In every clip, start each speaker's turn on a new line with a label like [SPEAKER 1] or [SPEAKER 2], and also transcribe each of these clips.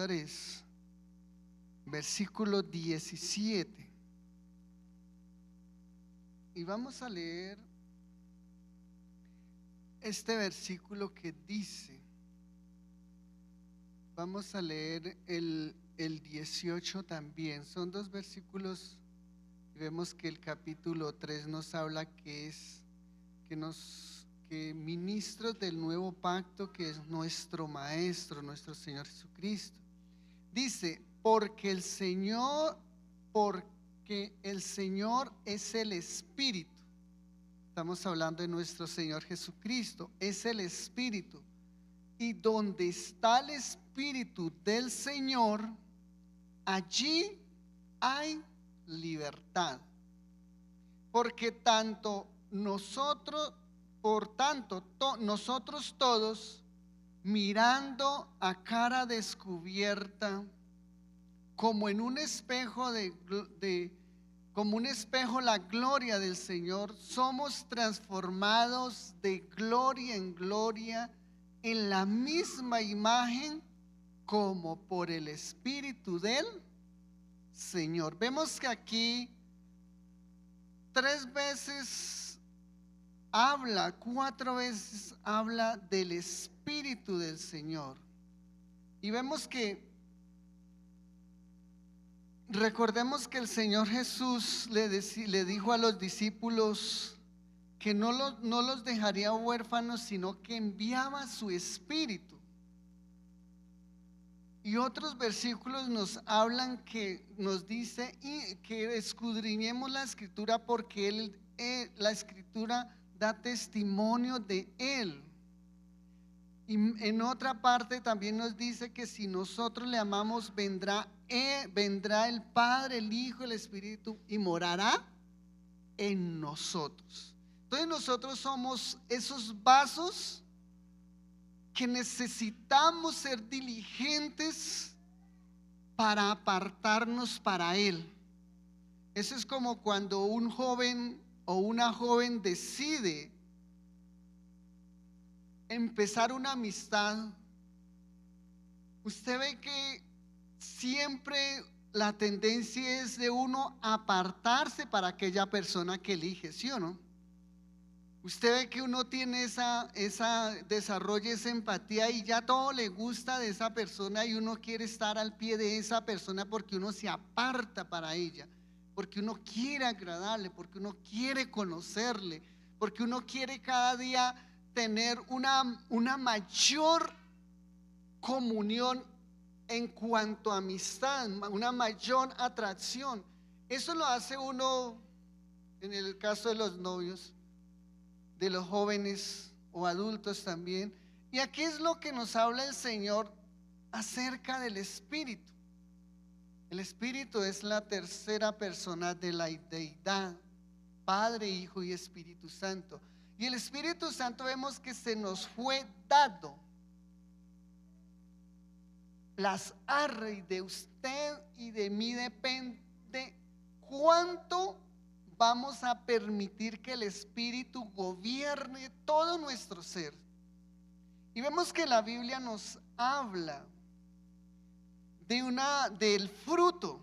[SPEAKER 1] 3, versículo 17. Y vamos a leer este versículo que dice, vamos a leer el 18 también. Son dos versículos. Vemos que el capítulo 3 nos habla que ministros del nuevo pacto, que es nuestro Maestro, nuestro Señor Jesucristo. Dice, porque el Señor es el Espíritu. Estamos hablando de nuestro Señor Jesucristo, es el Espíritu. Y donde está el Espíritu del Señor, allí hay libertad. Porque nosotros todos, mirando a cara descubierta, como en un espejo como un espejo la gloria del Señor, somos transformados de gloria en gloria en la misma imagen como por el Espíritu del Señor. Vemos que aquí 4 veces habla del Espíritu del Señor. Y vemos que, recordemos que el Señor Jesús le dijo a los discípulos que no los dejaría huérfanos, sino que enviaba su Espíritu. Y otros versículos nos hablan nos dice que escudriñemos la Escritura, porque la Escritura da testimonio de Él. Y en otra parte también nos dice que si nosotros le amamos, vendrá el Padre, el Hijo, el Espíritu y morará en nosotros. Entonces nosotros somos esos vasos que necesitamos ser diligentes para apartarnos para Él. Eso es como cuando un joven o una joven decide empezar una amistad. Usted ve que siempre la tendencia es de uno apartarse para aquella persona que elige, ¿sí o no? Usted ve que uno tiene desarrolla esa empatía y ya todo le gusta de esa persona y uno quiere estar al pie de esa persona porque uno se aparta para ella, porque uno quiere agradarle, porque uno quiere conocerle, porque uno quiere cada día tener una mayor comunión en cuanto a amistad, una mayor atracción. Eso lo hace uno en el caso de los novios, de los jóvenes o adultos también. Y aquí es lo que nos habla el Señor acerca del Espíritu. El Espíritu es la tercera persona de la deidad, Padre, Hijo y Espíritu Santo. Y el Espíritu Santo vemos que se nos fue dado. Las arras de usted y de mí depende cuánto vamos a permitir que el Espíritu gobierne todo nuestro ser. Y vemos que la Biblia nos habla del fruto.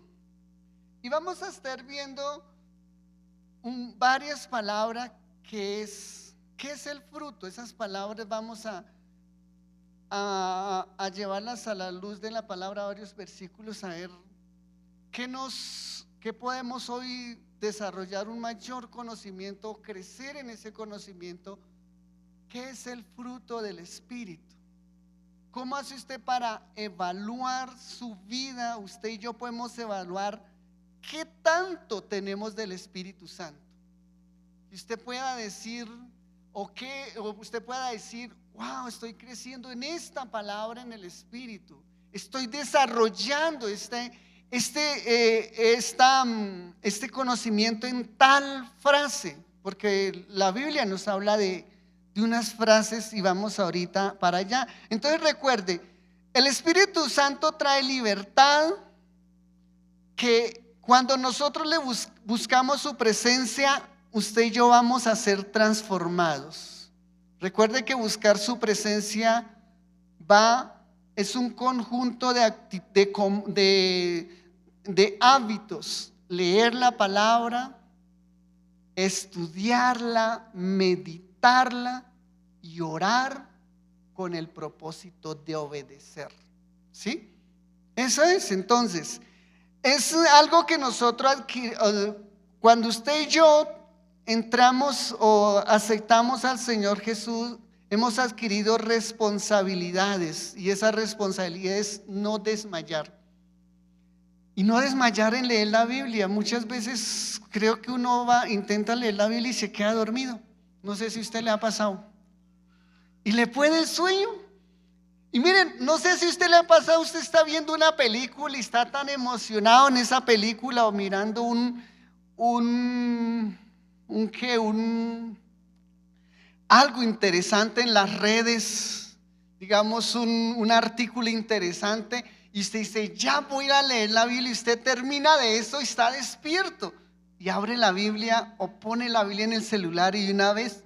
[SPEAKER 1] Y vamos a estar viendo varias palabras ¿qué es el fruto? Esas palabras vamos a llevarlas a la luz de la palabra, varios versículos, a ver qué podemos hoy desarrollar un mayor conocimiento, crecer en ese conocimiento. ¿Qué es el fruto del Espíritu? ¿Cómo hace usted para evaluar su vida? Usted y yo podemos evaluar qué tanto tenemos del Espíritu Santo. Y usted pueda decir, o usted pueda decir, wow, estoy creciendo en esta palabra, en el Espíritu. Estoy desarrollando este conocimiento en tal frase, porque la Biblia nos habla de unas frases y vamos ahorita para allá. Entonces recuerde, el Espíritu Santo trae libertad, que cuando nosotros le buscamos su presencia, usted y yo vamos a ser transformados. Recuerde que buscar su presencia va es un conjunto de hábitos. Leer la palabra, estudiarla, meditarla y orar con el propósito de obedecer. ¿Sí? Eso es. Entonces, es algo que nosotros cuando usted y yo entramos o aceptamos al Señor Jesús, hemos adquirido responsabilidades, y esa responsabilidad es no desmayar. Y no desmayar en leer la Biblia. Muchas veces creo que uno intenta leer la Biblia y se queda dormido. No sé si a usted le ha pasado. Y le puede el sueño. Y miren, no sé si a usted le ha pasado, usted está viendo una película y está tan emocionado en esa película, o mirando algo interesante en las redes, digamos un artículo interesante, y usted dice, ya voy a leer la Biblia, y usted termina de eso y está despierto y abre la Biblia o pone la Biblia en el celular, y una vez,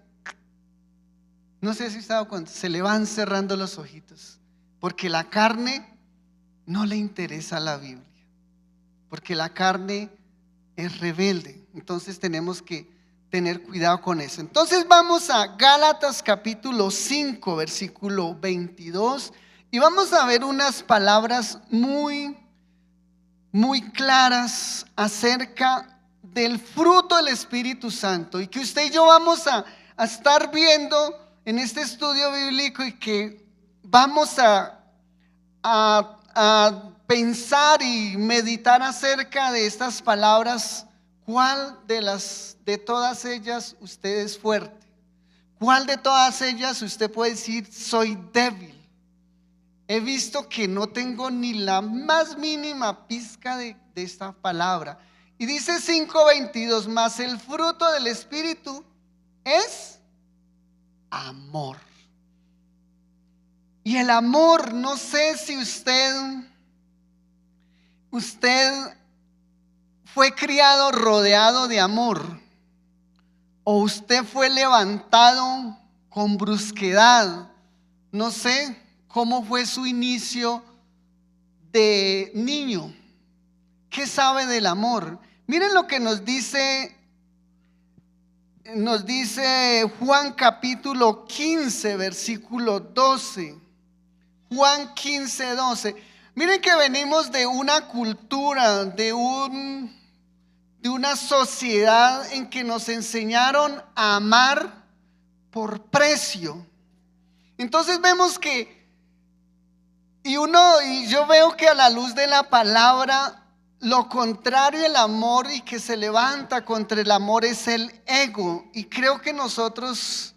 [SPEAKER 1] no sé si se ha dado cuenta, se le van cerrando los ojitos, porque la carne no le interesa la Biblia, porque la carne es rebelde. Entonces tenemos que tener cuidado con eso. Entonces vamos a Gálatas capítulo 5 versículo 22, y vamos a ver unas palabras muy claras acerca del fruto del Espíritu Santo, y que usted y yo vamos a estar viendo en este estudio bíblico, y que vamos a pensar y meditar acerca de estas palabras. ¿Cuál de todas ellas usted es fuerte? ¿Cuál de todas ellas usted puede decir, soy débil? He visto que no tengo ni la más mínima pizca de esta palabra. Y dice 5:22, mas el fruto del Espíritu es amor. Y el amor, no sé si usted fue criado rodeado de amor, o usted fue levantado con brusquedad. No sé cómo fue su inicio de niño. ¿Qué sabe del amor? Miren lo que nos dice Juan capítulo 15 versículo 12. Juan 15, 12. Miren que venimos de una cultura, de una sociedad en que nos enseñaron a amar por precio. Entonces vemos que, y yo veo que a la luz de la palabra, lo contrario al amor y que se levanta contra el amor es el ego. Y creo que nosotros,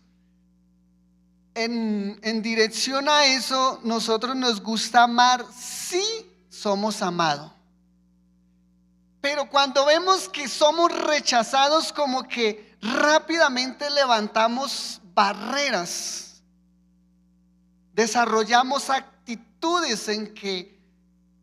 [SPEAKER 1] en dirección a eso, nosotros nos gusta amar si somos amados. Pero cuando vemos que somos rechazados, como que rápidamente levantamos barreras, desarrollamos actitudes en que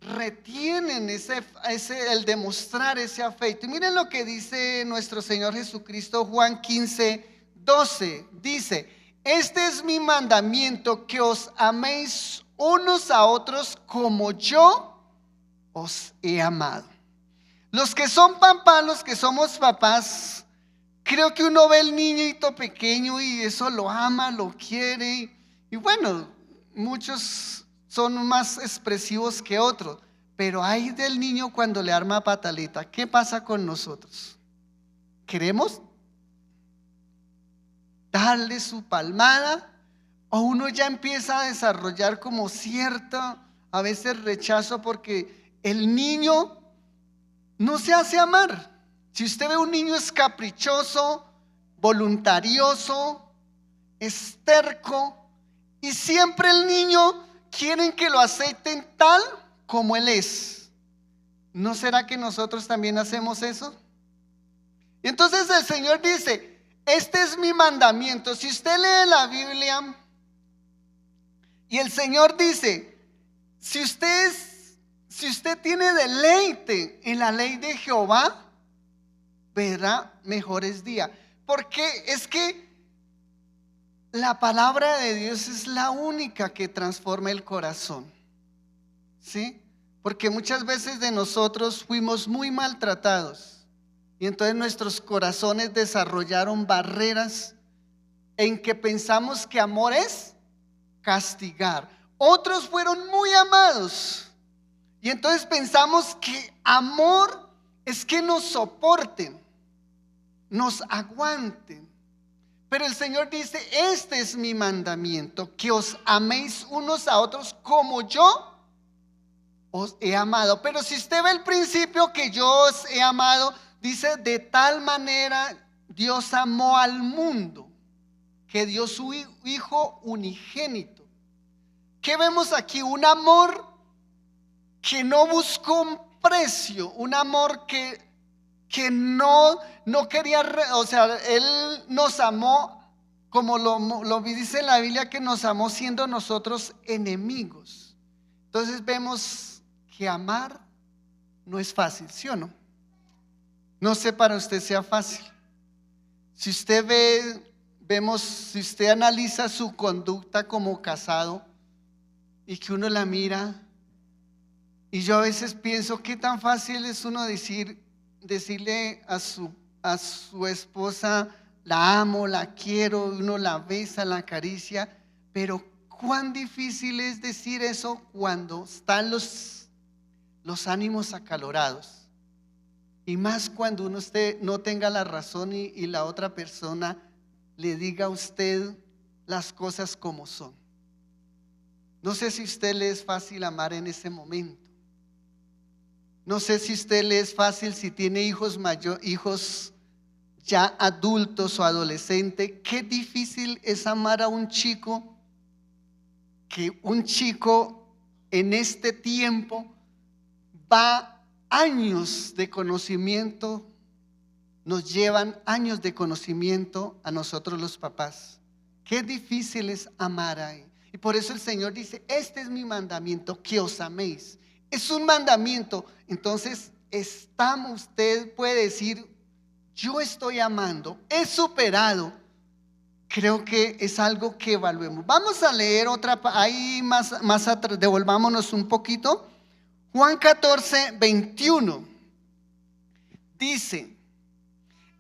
[SPEAKER 1] retienen el demostrar ese afecto. Y miren lo que dice nuestro Señor Jesucristo, Juan 15, 12. Dice: este es mi mandamiento, que os améis unos a otros como yo os he amado. Los que son papás, los que somos papás, creo que uno ve el niñito pequeño y eso lo ama, lo quiere. Y bueno, muchos son más expresivos que otros, pero hay del niño cuando le arma pataleta. ¿Qué pasa con nosotros? ¿Queremos darle su palmada? O uno ya empieza a desarrollar como cierta, a veces rechazo, porque el niño no se hace amar. Si usted ve un niño es caprichoso, voluntarioso, es terco, y siempre el niño quieren que lo acepten tal como él es. ¿No será que nosotros también hacemos eso? Y entonces el Señor dice: este es mi mandamiento. Si usted lee la Biblia y el Señor dice, si usted tiene deleite en la ley de Jehová, verá mejores días. Porque es que la palabra de Dios es la única que transforma el corazón. ¿sí? Porque muchas veces de nosotros fuimos muy maltratados y entonces nuestros corazones desarrollaron barreras en que pensamos que amor es castigar. Otros fueron muy amados y entonces pensamos que amor es que nos soporten, nos aguanten. Pero el Señor dice, este es mi mandamiento, que os améis unos a otros como yo os he amado. Pero si usted ve el principio que yo os he amado, dice, de tal manera Dios amó al mundo, que dio su Hijo unigénito. ¿Qué vemos aquí? Un amor que no buscó un precio, un amor que no quería, o sea, Él nos amó como lo dice en la Biblia, que nos amó siendo nosotros enemigos. Entonces vemos que amar no es fácil, ¿sí o no? No sé para usted sea fácil. Si usted si usted analiza su conducta como casado y que uno la mira, y yo a veces pienso qué tan fácil es uno decirle a su esposa, la amo, la quiero, uno la besa, la acaricia, pero cuán difícil es decir eso cuando están los ánimos acalorados, y más cuando usted no tenga la razón y la otra persona le diga a usted las cosas como son. No sé si a usted le es fácil amar en ese momento. No sé si a usted le es fácil, si tiene hijos ya adultos o adolescentes. Qué difícil es amar a un chico, que un chico en este tiempo va años de conocimiento, nos llevan años de conocimiento a nosotros los papás. Qué difícil es amar ahí. Y por eso el Señor dice, este es mi mandamiento, que os améis. Es un mandamiento. Entonces usted puede decir, yo estoy amando, he superado. Creo que es algo que evaluemos. Vamos a leer otra, ahí más atrás, devolvámonos un poquito. Juan 14, 21 dice,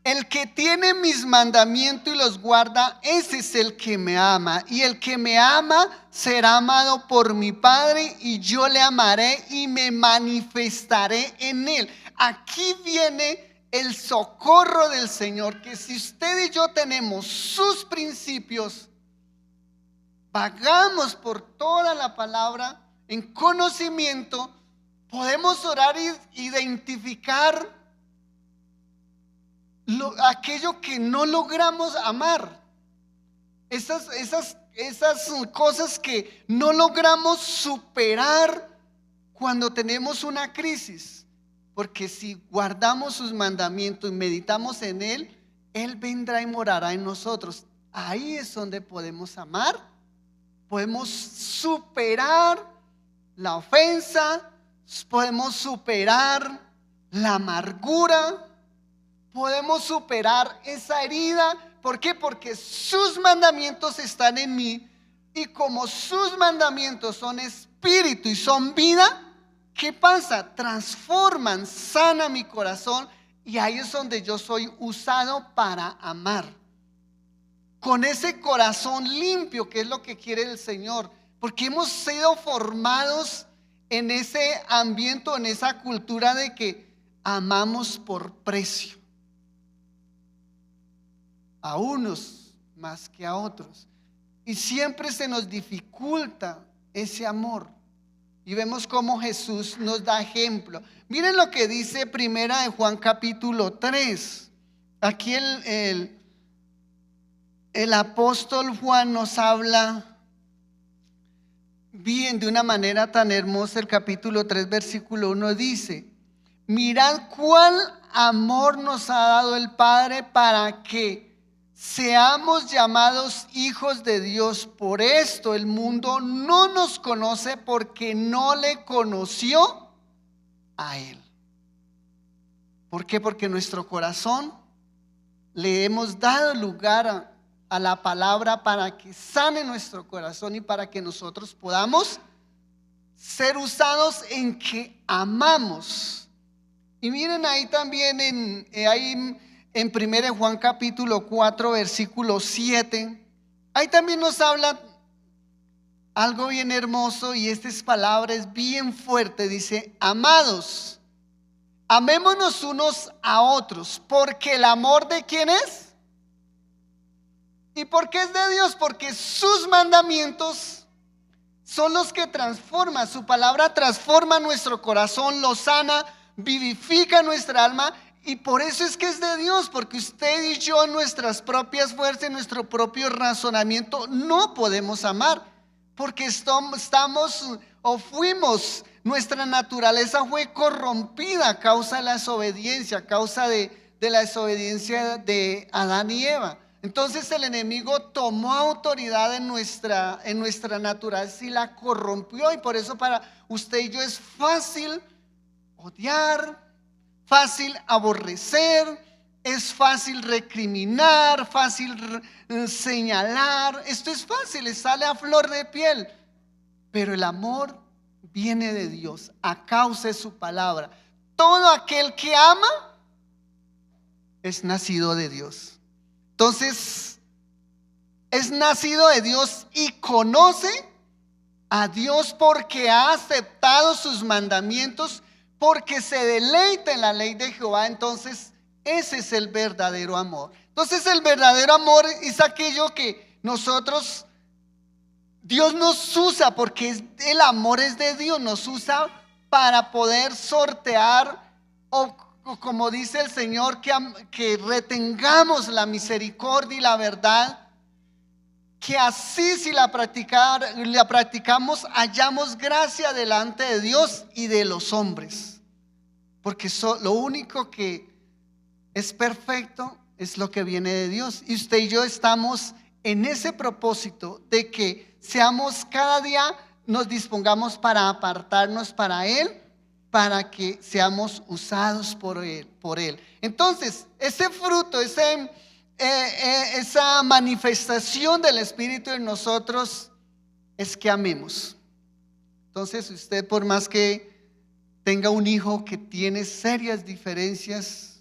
[SPEAKER 1] el que tiene mis mandamientos y los guarda, ese es el que me ama. Y el que me ama será amado por mi Padre, y yo le amaré y me manifestaré en él. Aquí viene el socorro del Señor, que si usted y yo tenemos sus principios, vagamos por toda la palabra en conocimiento, podemos orar e identificar aquello que no logramos amar, esas cosas que no logramos superar cuando tenemos una crisis. Porque si guardamos sus mandamientos y meditamos en Él, Él vendrá y morará en nosotros. Ahí es donde podemos amar, podemos superar la ofensa, podemos superar la amargura, podemos superar esa herida. ¿Por qué? Porque sus mandamientos están en mí, y como sus mandamientos son espíritu y son vida, ¿qué pasa? Transforman, sana mi corazón, y ahí es donde yo soy usado para amar. Con ese corazón limpio, que es lo que quiere el Señor, porque hemos sido formados en ese ambiente, en esa cultura de que amamos por precio, a unos más que a otros, y siempre se nos dificulta ese amor. Y vemos cómo Jesús nos da ejemplo. Miren lo que dice Primera de Juan capítulo 3. Aquí el apóstol Juan nos habla bien, de una manera tan hermosa. El capítulo 3 versículo 1 dice: mirad cuál amor nos ha dado el Padre para que seamos llamados hijos de Dios. Por esto el mundo no nos conoce, porque no le conoció a Él. ¿Por qué? Porque nuestro corazón le hemos dado lugar a la palabra para que sane nuestro corazón y para que nosotros podamos ser usados en que amamos. Y miren ahí también en 1 Juan capítulo 4 versículo 7, ahí también nos habla algo bien hermoso, y esta palabra es bien fuerte. Dice: amados, amémonos unos a otros, porque el amor ¿de quién es? ¿Y por qué es de Dios? Porque sus mandamientos son los que transforman. Su palabra transforma nuestro corazón, lo sana, vivifica nuestra alma. Y por eso es que es de Dios, porque usted y yo en nuestras propias fuerzas, en nuestro propio razonamiento, no podemos amar. Porque estamos o fuimos, nuestra naturaleza fue corrompida a causa de la desobediencia, a causa de la desobediencia de Adán y Eva. Entonces el enemigo tomó autoridad en nuestra naturaleza y la corrompió. Y por eso para usted y yo es fácil odiar, fácil aborrecer, es fácil recriminar, fácil señalar. Esto es fácil, sale a flor de piel. Pero el amor viene de Dios a causa de su palabra. Todo aquel que ama es nacido de Dios. Entonces, es nacido de Dios y conoce a Dios porque ha aceptado sus mandamientos, porque se deleita en la ley de Jehová. Entonces, ese es el verdadero amor. Entonces, el verdadero amor es aquello que Dios nos usa, porque el amor es de Dios, nos usa para poder sortear, o como dice el Señor, que retengamos la misericordia y la verdad, que así si la practicamos hallamos gracia delante de Dios y de los hombres. Porque lo único que es perfecto es lo que viene de Dios. Y usted y yo estamos en ese propósito de que seamos cada día, nos dispongamos para apartarnos para Él, para que seamos usados por Él. Entonces, ese fruto, esa manifestación del Espíritu en nosotros es que amemos. Entonces, usted, por más que tenga un hijo que tiene serias diferencias,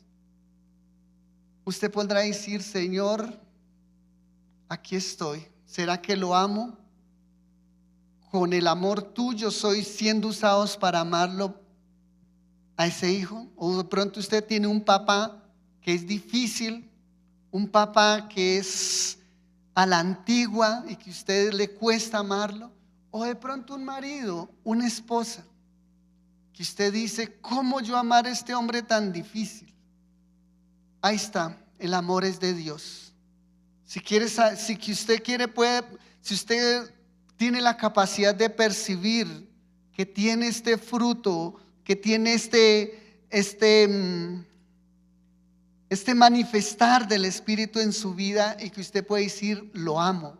[SPEAKER 1] usted podrá decir: Señor, aquí estoy. ¿Será que lo amo? Con el amor tuyo soy siendo usados para amarlo a ese hijo. O de pronto usted tiene un papá que es difícil, un papá que es a la antigua y que a usted le cuesta amarlo. O de pronto un marido, una esposa, que usted dice: ¿cómo yo amar a este hombre tan difícil? Ahí está, el amor es de Dios. Si usted quiere, puede, si usted tiene la capacidad de percibir que tiene este fruto, que tiene este manifestar del Espíritu en su vida, y que usted puede decir: lo amo,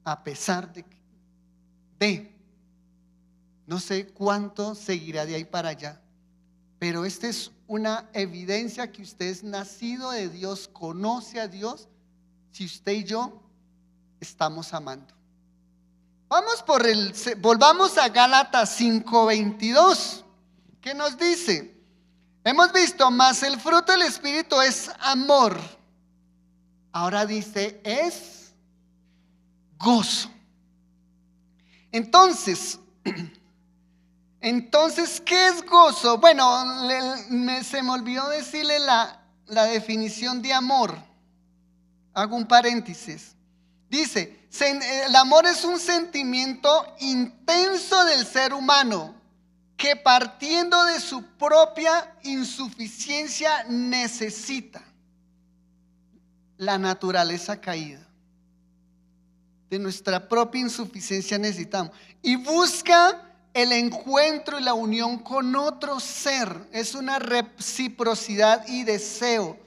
[SPEAKER 1] a pesar de que no sé cuánto seguirá de ahí para allá. Pero esta es una evidencia que usted es nacido de Dios, conoce a Dios, si usted y yo estamos amando. Volvamos a Gálatas 5:22, que nos dice: hemos visto, mas el fruto del Espíritu es amor. Ahora dice, es gozo. Entonces, ¿qué es gozo? Bueno, se me olvidó decirle la definición de amor. Hago un paréntesis. Dice: el amor es un sentimiento intenso del ser humano que, partiendo de su propia insuficiencia, necesita la naturaleza caída. De nuestra propia insuficiencia necesitamos, y busca el encuentro y la unión con otro ser. Es una reciprocidad y deseo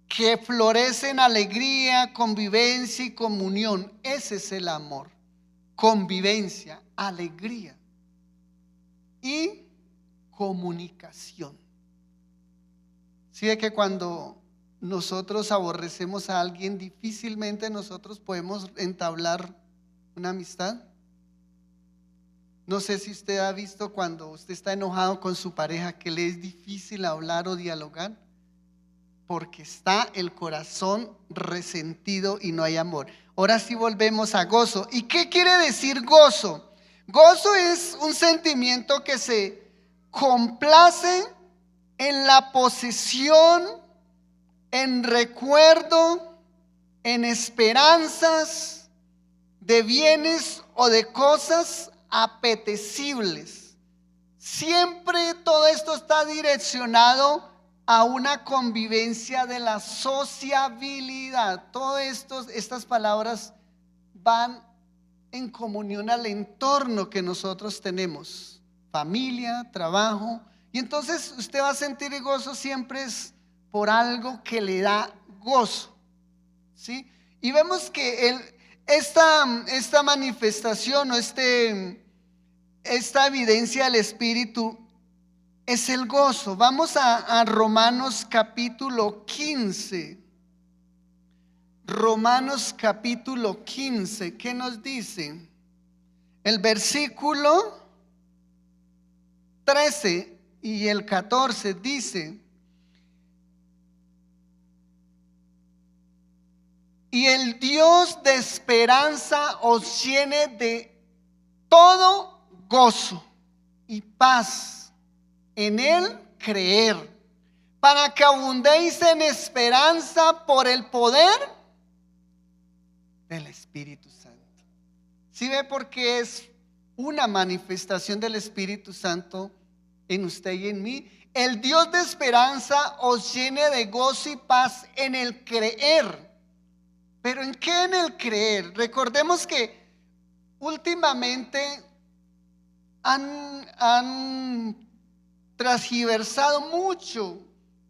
[SPEAKER 1] que florece en alegría, convivencia y comunión. Ese es el amor: convivencia, alegría y comunicación. ¿Sí ve que cuando nosotros aborrecemos a alguien, difícilmente nosotros podemos entablar una amistad? No sé si usted ha visto cuando usted está enojado con su pareja que le es difícil hablar o dialogar porque está el corazón resentido y no hay amor. Ahora sí volvemos a gozo. ¿Y qué quiere decir gozo? Gozo es un sentimiento que se complace en la posesión, en recuerdo, en esperanzas de bienes o de cosas apetecibles. Siempre todo esto está direccionado a una convivencia de la sociabilidad. Todas estas palabras van en comunión al entorno que nosotros tenemos, familia, trabajo. Y entonces usted va a sentir el gozo siempre es por algo que le da gozo, ¿sí? Y vemos que esta manifestación o esta evidencia del Espíritu es el gozo. Vamos a Romanos capítulo 15. Romanos capítulo 15, ¿qué nos dice? El versículo 13 y el 14 dice: y el Dios de esperanza os llene de todo gozo y paz en Él creer, para que abundéis en esperanza por el poder del Espíritu Santo. ¿Sí ve por qué es una manifestación del Espíritu Santo en usted y en mí? El Dios de esperanza os llene de gozo y paz en el creer. ¿Pero en qué? En el creer. Recordemos que últimamente han transgiversado mucho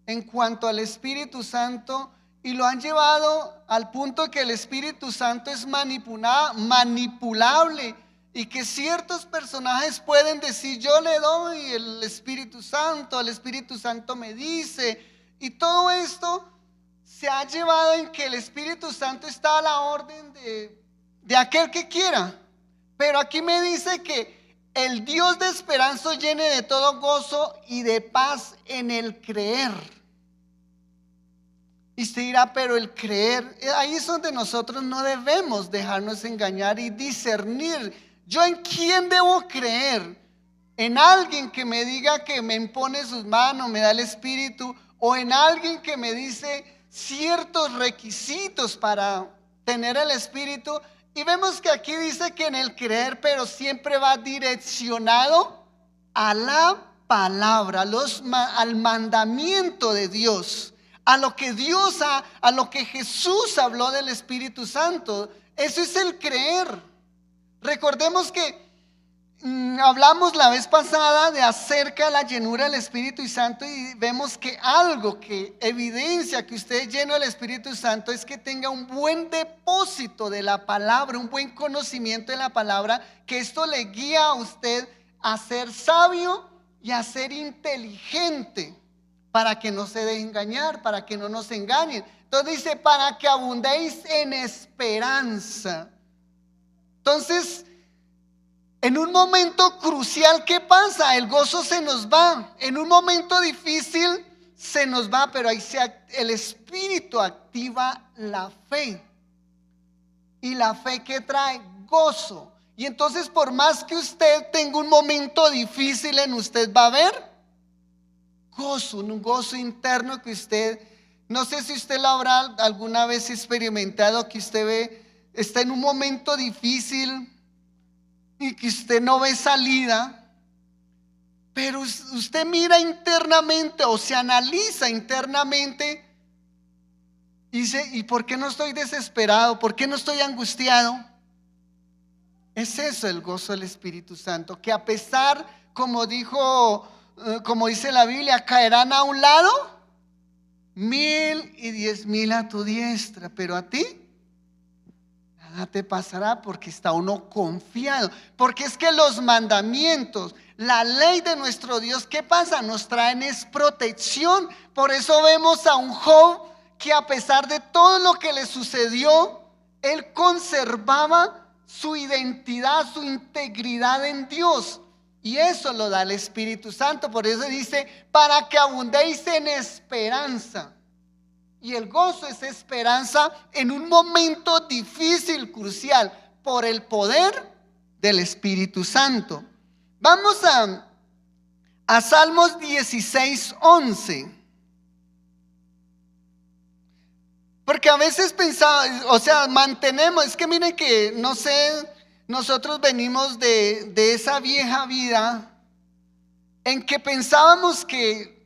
[SPEAKER 1] en cuanto al Espíritu Santo y lo han llevado al punto que el Espíritu Santo es manipulable y que ciertos personajes pueden decir: yo le doy el Espíritu Santo me dice, y todo esto se ha llevado en que el Espíritu Santo está a la orden de aquel que quiera. Pero aquí me dice que el Dios de esperanza llene de todo gozo y de paz en el creer. Y usted dirá: pero el creer, ahí es donde nosotros no debemos dejarnos engañar y discernir. ¿Yo en quién debo creer? ¿En alguien que me diga que me impone sus manos, me da el Espíritu? ¿O en alguien que me dice ciertos requisitos para tener el Espíritu? Y vemos que aquí dice que en el creer, pero siempre va direccionado a la palabra, al mandamiento de Dios, a lo que a lo que Jesús habló del Espíritu Santo. Eso es el creer. Recordemos que hablamos la vez pasada de acerca de la llenura del Espíritu Santo, y vemos que algo que evidencia que usted es lleno del Espíritu Santo es que tenga un buen depósito de la palabra, un buen conocimiento de la palabra, que esto le guía a usted a ser sabio y a ser inteligente, para que no se deje engañar, para que no nos engañen. Entonces dice: para que abundéis en esperanza. Entonces, en un momento crucial, ¿qué pasa? El gozo se nos va. En un momento difícil se nos va, pero ahí el Espíritu activa la fe. Y la fe, ¿qué trae? Gozo. Y entonces, por más que usted tenga un momento difícil en usted, va a haber gozo, un gozo interno que usted, no sé si usted lo habrá alguna vez experimentado, que usted ve, está en un momento difícil y que usted no ve salida, pero usted mira internamente o se analiza internamente y dice: ¿y por qué no estoy desesperado? ¿Por qué no estoy angustiado? Es eso el gozo del Espíritu Santo, que a pesar, como dice la Biblia, caerán a un lado 1,000 y 10,000 a tu diestra, pero a ti nada te pasará, porque está uno confiado. Porque es que los mandamientos, la ley de nuestro Dios, ¿qué pasa? Nos traen es protección. Por eso vemos a un Job que, a pesar de todo lo que le sucedió, él conservaba su identidad, su integridad en Dios. Y eso lo da el Espíritu Santo. Por eso dice, para que abundéis en esperanza. Y el gozo es esperanza en un momento difícil, crucial, por el poder del Espíritu Santo. Vamos a Salmos 16:11. Porque a veces pensamos, o sea, mantenemos, es que miren que, no sé, nosotros venimos de esa vieja vida en que pensábamos que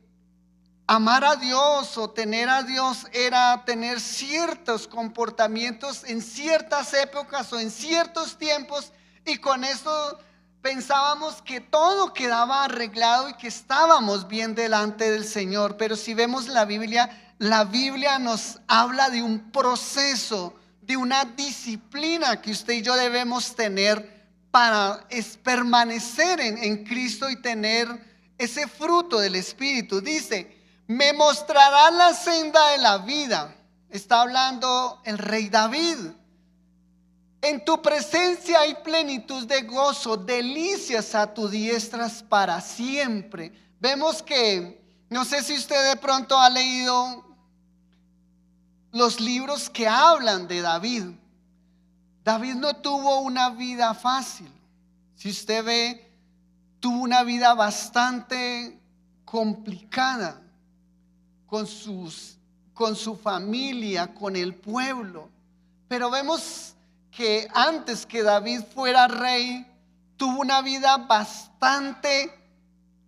[SPEAKER 1] amar a Dios o tener a Dios era tener ciertos comportamientos en ciertas épocas o en ciertos tiempos, y con eso pensábamos que todo quedaba arreglado y que estábamos bien delante del Señor. Pero si vemos la Biblia nos habla de un proceso, de una disciplina que usted y yo debemos tener para permanecer en Cristo y tener ese fruto del Espíritu. Dice, me mostrará la senda de la vida. Está hablando el rey David. En tu presencia hay plenitud de gozo, delicias a tu diestra para siempre. Vemos que, no sé si usted de pronto ha leído los libros que hablan de David. David no tuvo una vida fácil. Si usted ve, tuvo una vida bastante complicada con su familia, con el pueblo. Pero vemos que antes que David fuera rey, tuvo una vida bastante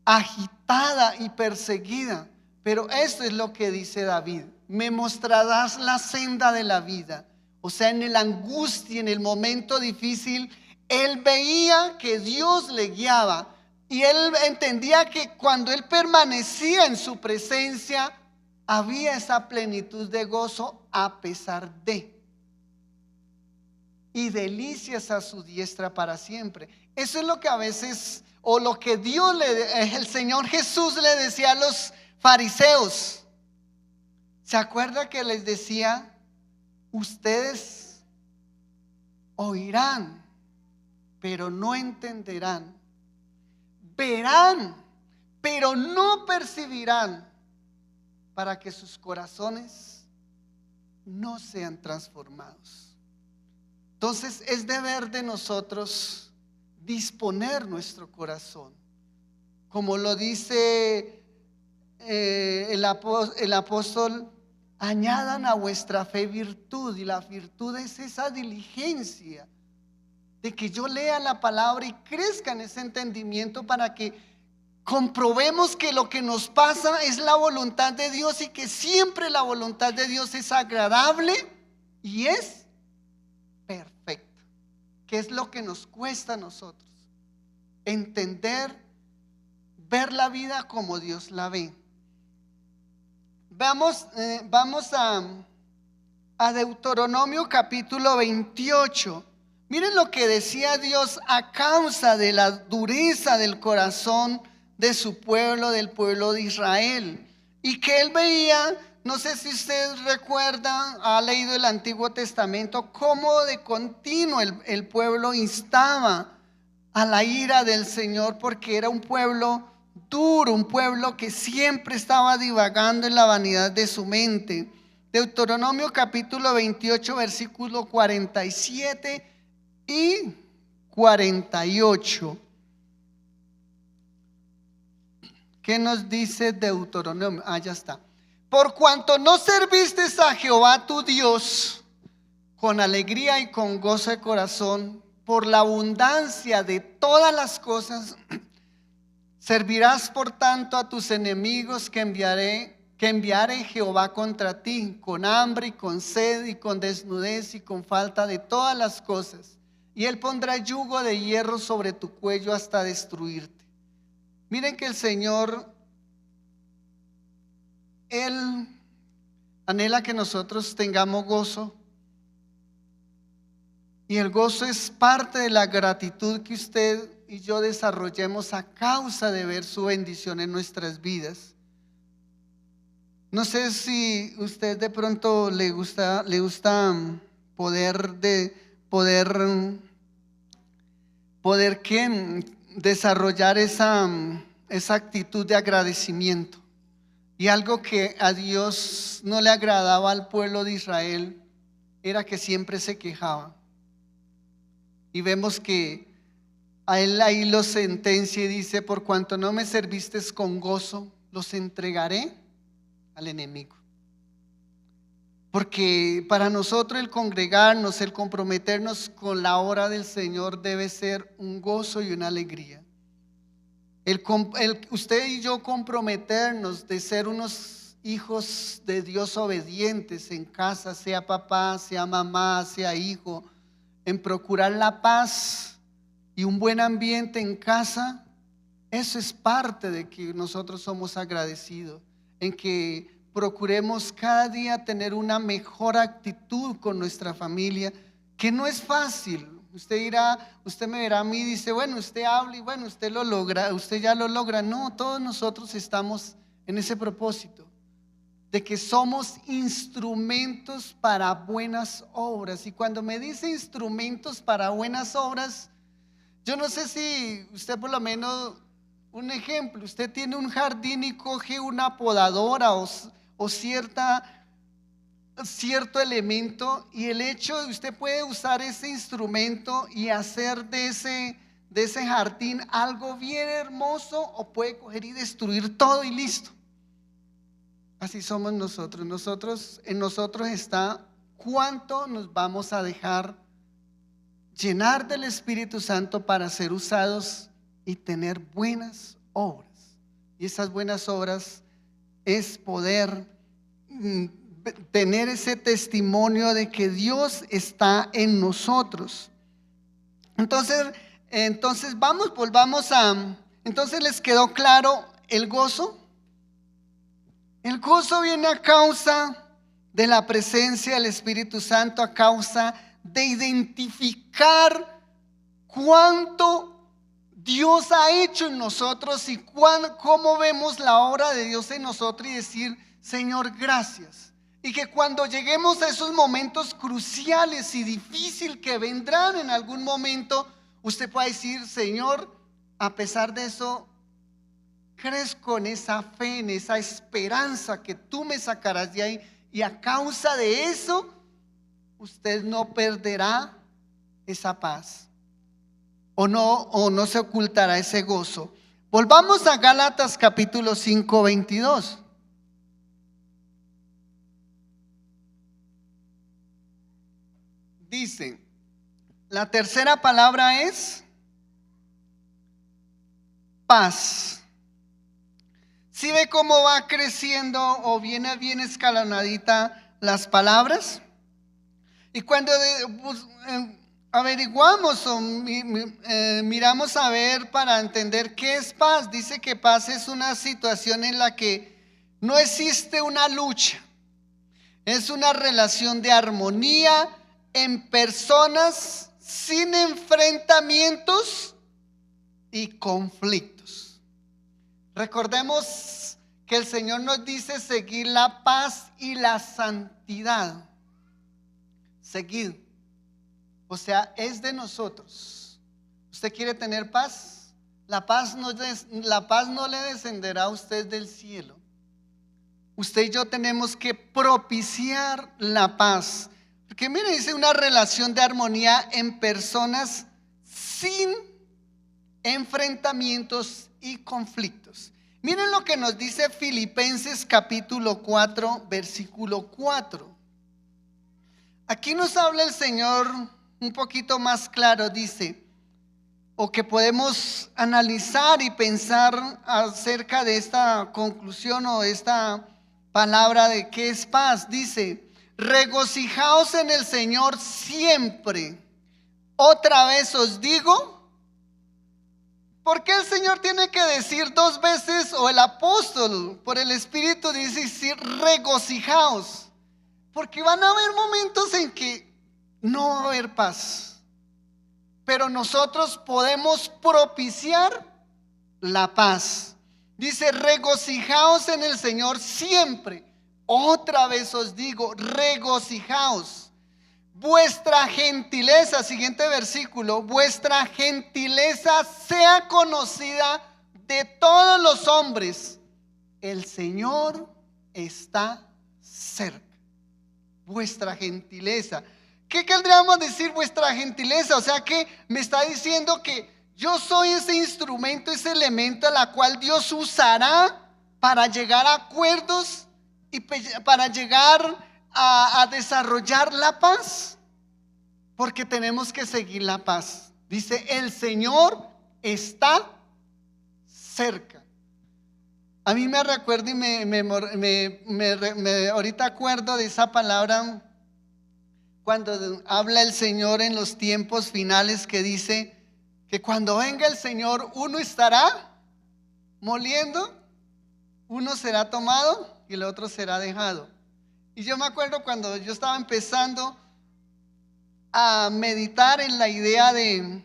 [SPEAKER 1] agitada y perseguida. Pero esto es lo que dice David: me mostrarás la senda de la vida. O sea, en la angustia, en el momento difícil, él veía que Dios le guiaba, y él entendía que cuando él permanecía en su presencia, había esa plenitud de gozo a pesar de, y delicias a su diestra para siempre. Eso es lo que a veces, o lo que el Señor Jesús le decía a los fariseos. ¿Se acuerda que les decía? Ustedes oirán, pero no entenderán. Verán, pero no percibirán, para que sus corazones no sean transformados. Entonces es deber de nosotros disponer nuestro corazón, como lo dice el apóstol: añadan a vuestra fe virtud. Y la virtud es esa diligencia de que yo lea la palabra y crezca en ese entendimiento, para que comprobemos que lo que nos pasa es la voluntad de Dios, y que siempre la voluntad de Dios es agradable y es perfecta. Que es lo que nos cuesta a nosotros entender, ver la vida como Dios la ve. Vamos a Deuteronomio capítulo 28. Miren lo que decía Dios a causa de la dureza del corazón de su pueblo, del pueblo de Israel. Y que él veía, no sé si usted recuerda, ha leído el Antiguo Testamento, cómo de continuo el pueblo instaba a la ira del Señor, porque era un pueblo duro, un pueblo que siempre estaba divagando en la vanidad de su mente. Deuteronomio capítulo 28, versículo 47 y 48. ¿Qué nos dice Deuteronomio? Ya está. Por cuanto no serviste a Jehová tu Dios con alegría y con gozo de corazón, por la abundancia de todas las cosas, servirás por tanto a tus enemigos que enviare Jehová contra ti, con hambre y con sed y con desnudez y con falta de todas las cosas. Y él pondrá yugo de hierro sobre tu cuello hasta destruirte. Miren que el Señor, Él anhela que nosotros tengamos gozo. Y el gozo es parte de la gratitud que usted y yo desarrollemos a causa de ver su bendición en nuestras vidas. No sé si usted de pronto le gusta poder poder desarrollar esa actitud de agradecimiento. Y algo que a Dios no le agradaba al pueblo de Israel era que siempre se quejaba. Y vemos que a él ahí lo sentencia y dice: por cuanto no me serviste con gozo, los entregaré al enemigo. Porque para nosotros el congregarnos, el comprometernos con la obra del Señor debe ser un gozo y una alegría. Usted y yo comprometernos de ser unos hijos de Dios obedientes en casa, sea papá, sea mamá, sea hijo, en procurar la paz y un buen ambiente en casa, eso es parte de que nosotros somos agradecidos, en que procuremos cada día tener una mejor actitud con nuestra familia, que no es fácil. Usted me verá a mí y dice: bueno, usted habla y bueno, usted lo logra, usted ya lo logra. No, todos nosotros estamos en ese propósito de que somos instrumentos para buenas obras. Y cuando me dice instrumentos para buenas obras, yo no sé si usted, por lo menos un ejemplo, usted tiene un jardín y coge una podadora o cierto elemento, y el hecho de usted puede usar ese instrumento y hacer de ese jardín algo bien hermoso, o puede coger y destruir todo y listo. Así somos nosotros. En nosotros está cuánto nos vamos a dejar llenar del Espíritu Santo para ser usados y tener buenas obras. Y esas buenas obras es poder tener ese testimonio de que Dios está en nosotros. Entonces volvamos a... Entonces, ¿les quedó claro el gozo? El gozo viene a causa de la presencia del Espíritu Santo, a causa de identificar cuánto Dios ha hecho en nosotros y cómo vemos la obra de Dios en nosotros, y decir: Señor, gracias. Y que cuando lleguemos a esos momentos cruciales y difíciles que vendrán en algún momento, usted pueda decir: Señor, a pesar de eso, crezco en esa fe, en esa esperanza que tú me sacarás de ahí, y a causa de eso usted no perderá esa paz, o no se ocultará ese gozo. Volvamos a Gálatas capítulo 5, 22. Dice, la tercera palabra es paz. ¿Sí ve cómo va creciendo o viene bien escalonadita las palabras? Y cuando averiguamos o miramos a ver para entender qué es paz, dice que paz es una situación en la que no existe una lucha, es una relación de armonía en personas sin enfrentamientos y conflictos. Recordemos que el Señor nos dice seguir la paz y la santidad. Seguid, o sea, es de nosotros. ¿Usted quiere tener paz? La paz no le descenderá a usted del cielo. Usted y yo tenemos que propiciar la paz. Porque mire, dice una relación de armonía en personas sin enfrentamientos y conflictos. Miren lo que nos dice Filipenses capítulo 4, versículo 4. Aquí nos habla el Señor un poquito más claro, dice, o que podemos analizar y pensar acerca de esta conclusión o esta palabra de qué es paz. Dice: regocijaos en el Señor siempre. Otra vez os digo. ¿Por qué el Señor tiene que decir dos veces, o el apóstol por el Espíritu dice regocijaos? Porque van a haber momentos en que no va a haber paz, pero nosotros podemos propiciar la paz. Dice: regocijaos en el Señor siempre. Otra vez os digo, regocijaos. vuestra gentileza, siguiente versículo, vuestra gentileza sea conocida de todos los hombres. El Señor está cerca. Vuestra gentileza. ¿Qué querríamos decir vuestra gentileza? O sea que me está diciendo que yo soy ese instrumento, ese elemento a la cual Dios usará para llegar a acuerdos y para llegar a desarrollar la paz. Porque tenemos que seguir la paz. Dice, el Señor está cerca. A mí me recuerdo y ahorita acuerdo de esa palabra cuando habla el Señor en los tiempos finales, que dice que cuando venga el Señor, uno estará moliendo, uno será tomado y el otro será dejado. Y yo me acuerdo cuando yo estaba empezando a meditar en la idea de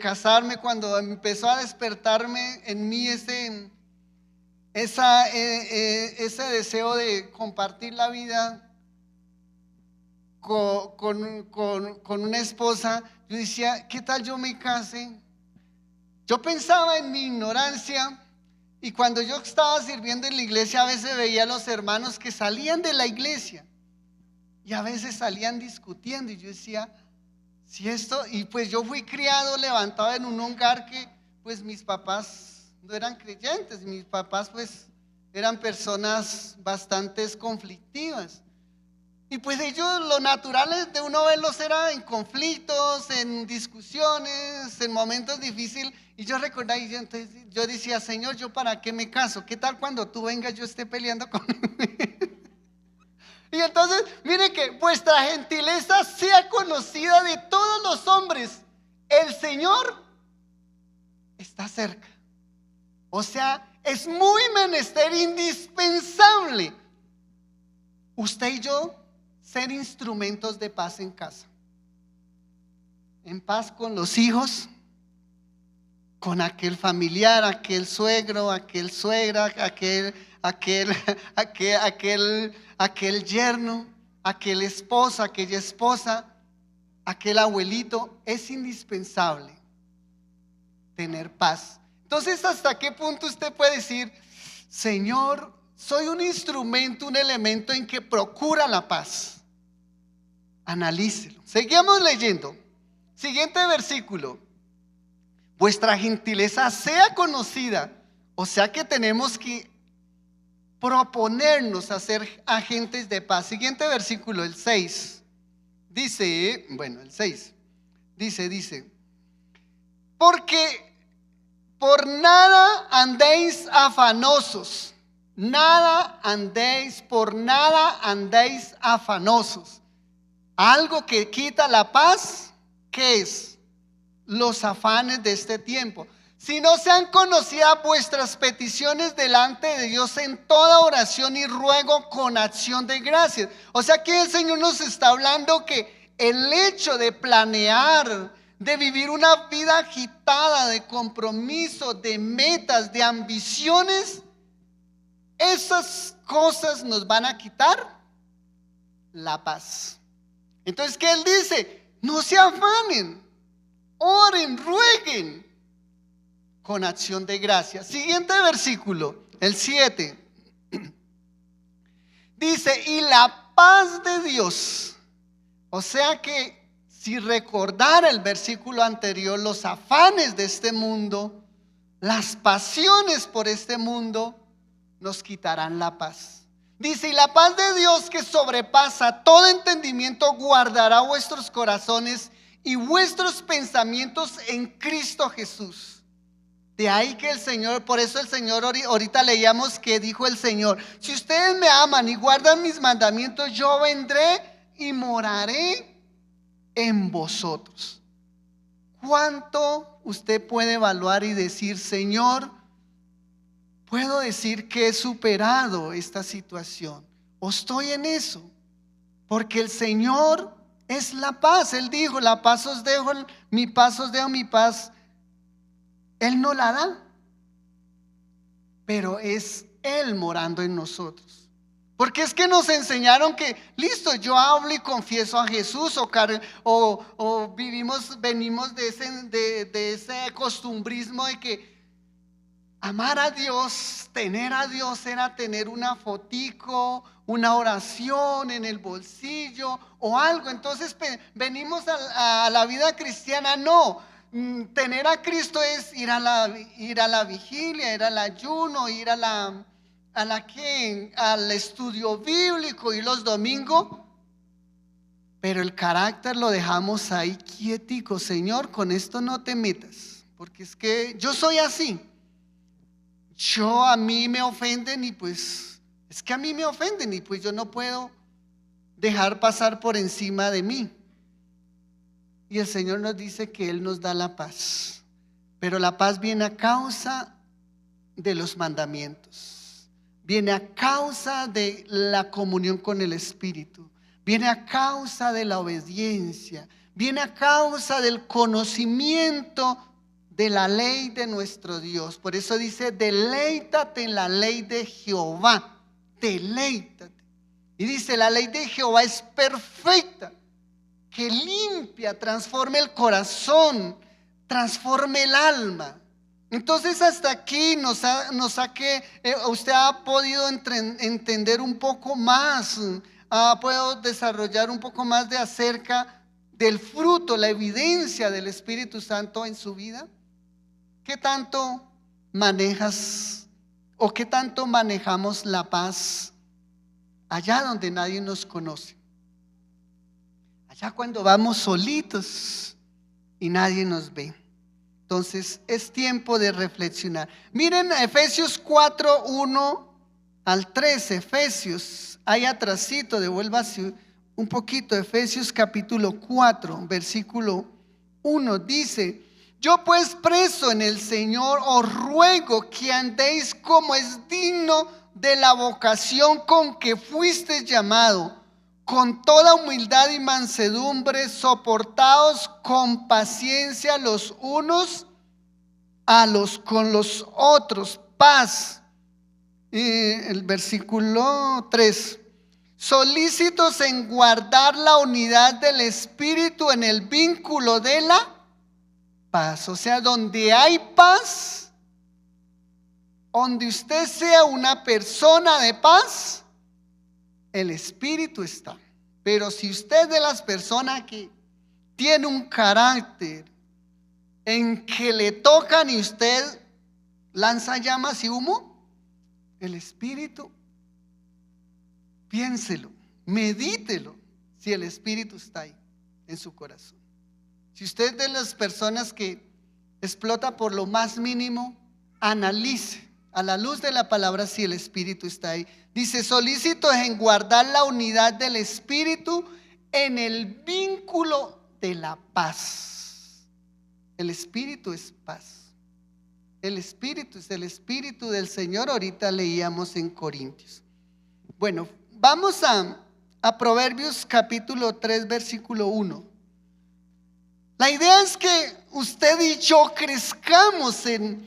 [SPEAKER 1] casarme, cuando empezó a despertarme en mí ese deseo de compartir la vida con una esposa, yo decía, ¿qué tal yo me case? Yo pensaba en mi ignorancia, y cuando yo estaba sirviendo en la iglesia, a veces veía a los hermanos que salían de la iglesia y a veces salían discutiendo, y yo decía, si esto, y pues yo fui criado, levantado en un hogar que pues mis papás no eran creyentes, mis papás pues eran personas bastante conflictivas. Y pues ellos, lo natural de uno verlos era en conflictos, en discusiones, en momentos difíciles. Y yo recordaba, y yo decía, Señor, ¿yo para qué me caso? ¿Qué tal cuando tú vengas yo esté peleando con él? Y entonces, mire que vuestra gentileza sea conocida de todos los hombres. El Señor está cerca. O sea, es muy menester, indispensable, usted y yo ser instrumentos de paz en casa, en paz con los hijos, con aquel familiar, aquel suegro, aquel suegra, aquel yerno, aquel esposa, aquella esposa, aquel abuelito. Es indispensable tener paz. Entonces, ¿hasta qué punto usted puede decir, Señor, soy un instrumento, un elemento en que procura la paz? Analícelo. Seguimos leyendo. Siguiente versículo. Vuestra gentileza sea conocida. O sea que tenemos que proponernos a ser agentes de paz. Siguiente versículo, el 6. Dice, el 6. Dice, porque por nada andéis afanosos. Por nada andéis afanosos. Algo que quita la paz, ¿qué es? Los afanes de este tiempo. Si no sean conocidas vuestras peticiones delante de Dios en toda oración y ruego con acción de gracias. O sea que el Señor nos está hablando que el hecho de planear, de vivir una vida agitada, de compromiso, de metas, de ambiciones, esas cosas nos van a quitar la paz. Entonces, ¿qué Él dice? No se afanen, oren, rueguen con acción de gracias. Siguiente versículo, el 7. Dice, y la paz de Dios. O sea que si recordara el versículo anterior, los afanes de este mundo, las pasiones por este mundo, nos quitarán la paz. Dice, y la paz de Dios que sobrepasa todo entendimiento guardará vuestros corazones y vuestros pensamientos en Cristo Jesús. De ahí que el Señor, por eso el Señor, ahorita leíamos que dijo el Señor, si ustedes me aman y guardan mis mandamientos, yo vendré y moraré en vosotros. ¿Cuánto usted puede evaluar y decir, Señor, puedo decir que he superado esta situación, o estoy en eso? Porque el Señor es la paz. Él dijo, la paz os dejo, mi paz os dejo, mi paz Él no la da, pero es Él morando en nosotros. Porque es que nos enseñaron que, listo, yo hablo y confieso a Jesús venimos de ese costumbrismo de que amar a Dios, tener a Dios era tener una fotico, una oración en el bolsillo o algo. Entonces venimos a la vida cristiana, no. Tener a Cristo es ir a la vigilia, ir al ayuno, ir al estudio bíblico y los domingos. Pero el carácter lo dejamos ahí quietico. Señor, con esto no te metas, porque es que yo soy así. A mí me ofenden y pues es que a mí me ofenden y pues yo no puedo dejar pasar por encima de mí. Y el Señor nos dice que Él nos da la paz, pero la paz viene a causa de los mandamientos, viene a causa de la comunión con el Espíritu, viene a causa de la obediencia, viene a causa del conocimiento de la ley de nuestro Dios. Por eso dice: deleítate en la ley de Jehová, deleítate. Y dice: la ley de Jehová es perfecta, que limpia, transforma el corazón, transforma el alma. Entonces hasta aquí usted ha podido entender un poco más, ha podido desarrollar un poco más de acerca del fruto, la evidencia del Espíritu Santo en su vida. ¿Qué tanto manejas o qué tanto manejamos la paz allá donde nadie nos conoce? Allá cuando vamos solitos y nadie nos ve. Entonces es tiempo de reflexionar. Miren Efesios 4, 1 al 13. Efesios, ahí atrasito, devuélvase un poquito. Efesios capítulo 4, versículo 1 dice: yo pues, preso en el Señor, os ruego que andéis como es digno de la vocación con que fuisteis llamado, con toda humildad y mansedumbre, soportaos con paciencia los unos con los otros. Paz. El versículo 3. Solícitos en guardar la unidad del Espíritu en el vínculo de la paz. O sea, donde hay paz, donde usted sea una persona de paz, el Espíritu está. Pero si usted es de las personas que tiene un carácter en que le tocan y usted lanza llamas y humo, el Espíritu, piénselo, medítelo, si el Espíritu está ahí en su corazón. Si usted es de las personas que explota por lo más mínimo, analice a la luz de la palabra si el Espíritu está ahí. Dice: solícitos en guardar la unidad del Espíritu en el vínculo de la paz. El Espíritu es paz. El Espíritu es el Espíritu del Señor. Ahorita leíamos en Corintios. Bueno, vamos a Proverbios capítulo 3, versículo 1. La idea es que usted y yo crezcamos en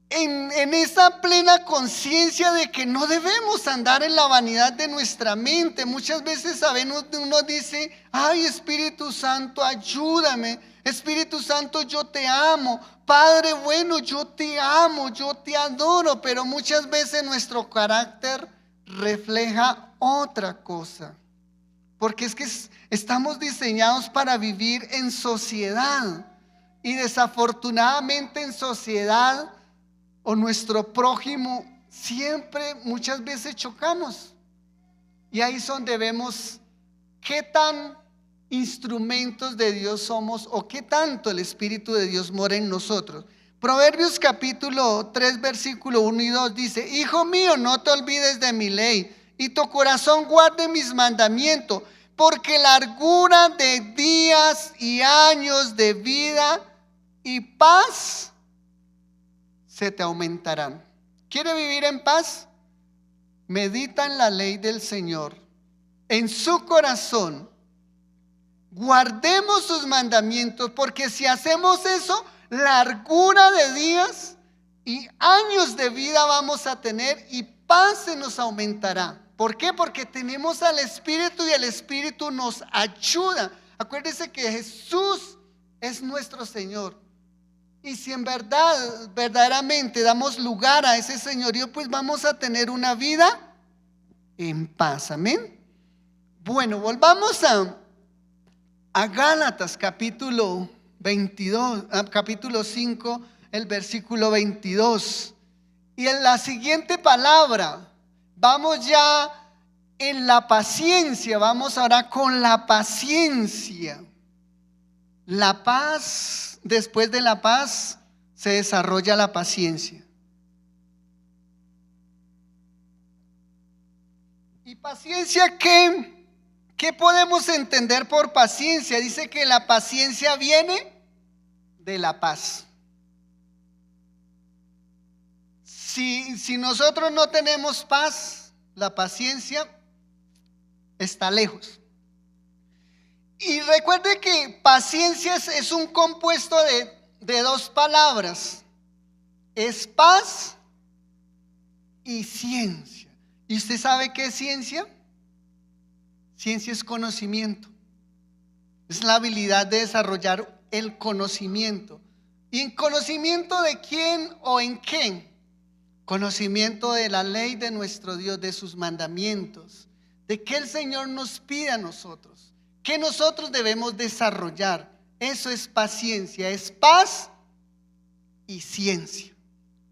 [SPEAKER 1] esa plena conciencia de que no debemos andar en la vanidad de nuestra mente. Muchas veces uno dice: ay, Espíritu Santo, ayúdame. Espíritu Santo, yo te amo. Padre bueno, yo te amo, yo te adoro. Pero muchas veces nuestro carácter refleja otra cosa. Porque es que estamos diseñados para vivir en sociedad. Y desafortunadamente en sociedad o nuestro prójimo siempre, muchas veces chocamos. Y ahí es donde vemos qué tan instrumentos de Dios somos o qué tanto el Espíritu de Dios mora en nosotros. Proverbios capítulo 3, versículo 1 y 2 dice: hijo mío, no te olvides de mi ley, y tu corazón guarde mis mandamientos, porque largura de días y años de vida y paz se te aumentarán. ¿Quiere vivir en paz? Medita en la ley del Señor en su corazón. Guardemos sus mandamientos, porque si hacemos eso, largura de días y años de vida vamos a tener y paz se nos aumentará. ¿Por qué? Porque tenemos al Espíritu y el Espíritu nos ayuda. Acuérdense que Jesús es nuestro Señor. Y si en verdad, verdaderamente damos lugar a ese señorío, pues vamos a tener una vida en paz. Amén. Bueno, volvamos a Gálatas capítulo 22, capítulo 5, el versículo 22. Y en la siguiente palabra, vamos ya en la paciencia, vamos ahora con la paciencia. La paz, después de la paz, se desarrolla la paciencia. ¿Y paciencia qué? ¿Qué podemos entender por paciencia? Dice que la paciencia viene de la paz. Si nosotros no tenemos paz, la paciencia está lejos. Y recuerde que paciencia es un compuesto de dos palabras. Es paz y ciencia. ¿Y usted sabe qué es ciencia? Ciencia es conocimiento. Es la habilidad de desarrollar el conocimiento. ¿Y en conocimiento de quién o en qué? Conocimiento de la ley de nuestro Dios, de sus mandamientos, de qué el Señor nos pide a nosotros, qué nosotros debemos desarrollar. Eso es paciencia, es paz y ciencia.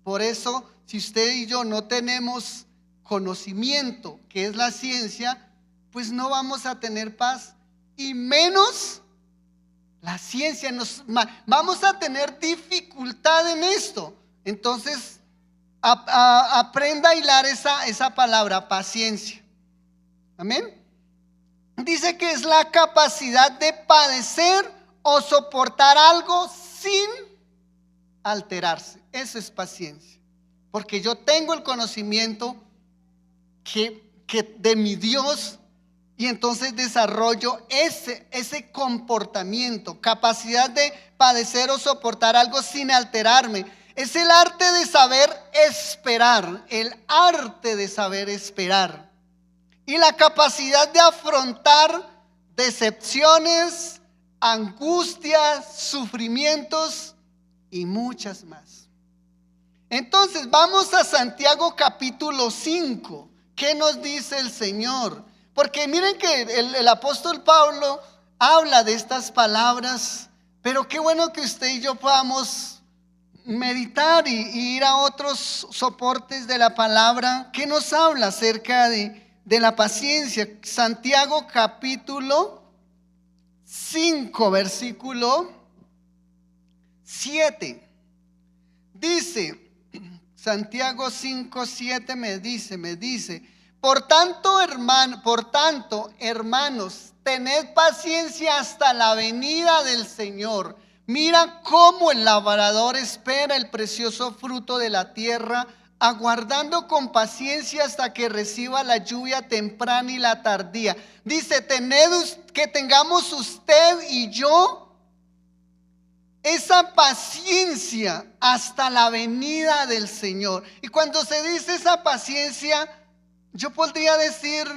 [SPEAKER 1] Por eso, si usted y yo no tenemos conocimiento, que es la ciencia, pues no vamos a tener paz y menos la ciencia. Vamos a tener dificultad en esto. Entonces, aprenda a hilar esa palabra, paciencia. Amén. Dice que es la capacidad de padecer o soportar algo sin alterarse. Eso es paciencia. Porque yo tengo el conocimiento que de mi Dios, y entonces desarrollo ese comportamiento, capacidad de padecer o soportar algo sin alterarme. Es el arte de saber esperar, el arte de saber esperar. Y la capacidad de afrontar decepciones, angustias, sufrimientos y muchas más. Entonces vamos a Santiago capítulo 5. ¿Qué nos dice el Señor? Porque miren que el apóstol Pablo habla de estas palabras, pero qué bueno que usted y yo podamos meditar y ir a otros soportes de la palabra que nos habla acerca de la paciencia. Santiago capítulo 5 versículo 7 dice, Santiago 5:7 me dice, por tanto, hermanos, tened paciencia hasta la venida del Señor. Mira cómo el labrador espera el precioso fruto de la tierra, aguardando con paciencia hasta que reciba la lluvia temprana y la tardía. Dice, que tengamos usted y yo esa paciencia hasta la venida del Señor. Y cuando se dice esa paciencia, yo podría decir